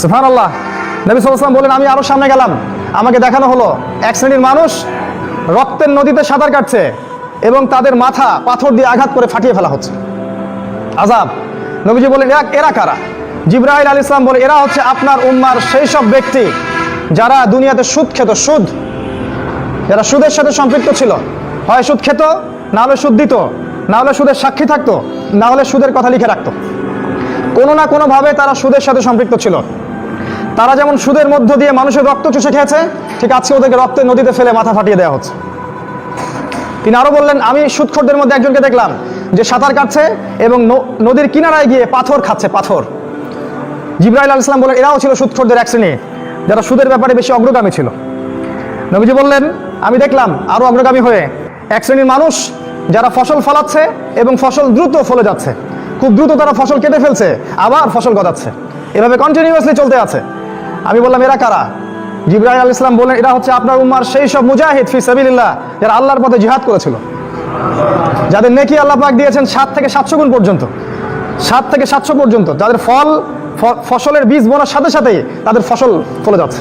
সুবহানাল্লাহ। নবী সাল্লাল্লাহু আলাইহি ওয়াসাল্লাম বলেন, আমি আরো সামনে গেলাম, আমাকে দেখানো হলো এক শ্রেণীর মানুষ রক্তের নদীতে সাঁতার কাটছে এবং তাদের মাথা পাথর দিয়ে আঘাত করে ফাটিয়ে ফেলা হচ্ছে। আযাব। নবীজি বলেন, এরা কারা? জিবরাইল আলাইহিস সালাম বলে, এরা হচ্ছে আপনার উম্মার সেই সব ব্যক্তি যারা দুনিয়াতে সুদ খেত, যারা সুদের সাথে সম্পৃক্ত ছিল। হয় সুদ খেত, না হলে সুদ দিত, না হলে সুদের সাক্ষী থাকতো, না হলে সুদের কথা লিখে রাখতো। কোনো না কোনোভাবে তারা সুদের সাথে সম্পৃক্ত ছিল। তারা যেমন সুদের মধ্য দিয়ে মানুষের রক্ত চুষে খেয়েছে, ঠিক আজকে ওদেরকে রক্তের নদীতে ফেলে মাথা ফাটিয়ে দেওয়া হচ্ছে। তিনি আরো বললেন, আমি সুদখোরদের মধ্যে একজনকে দেখলাম যে সাঁতার কাটছে এবং নদীর কিনারায় গিয়ে পাথর খাচ্ছে, পাথর। জিবরাইল আলাইহিস সালাম বলেন, এরাও ছিল সুদখোরদের এক শ্রেণী, যারা সুদের ব্যাপারে বেশি অগ্রগামী ছিল। নবীজি বললেন, আমি দেখলাম আরো অগ্রগামী হয়ে এক শ্রেণীর মানুষ যারা ফসল ফলাচ্ছে এবং ফসল দ্রুত ফলে যাচ্ছে, খুব দ্রুত তারা ফসল কেটে ফেলছে, আবার ফসল গজাচ্ছে, এভাবে কন্টিনিউয়াসলি চলতে আছে। আমি বললাম, এরা কারা? জিবরাইল আলাইহিস সালাম বললেন, এরা হচ্ছে আপনার উম্মার সেই সব মুজাহিদ ফি সাবিলিল্লাহ, যারা আল্লাহর পথে জিহাদ করেছিল, যাদের নেকি আল্লাহ পাক দিয়েছেন 7 থেকে 700 গুণ পর্যন্ত, 7 থেকে 700 পর্যন্ত, যাদের ফসলের বীজ বোনার সাথে সাথেই তাদের ফসল ফলে যাচ্ছে।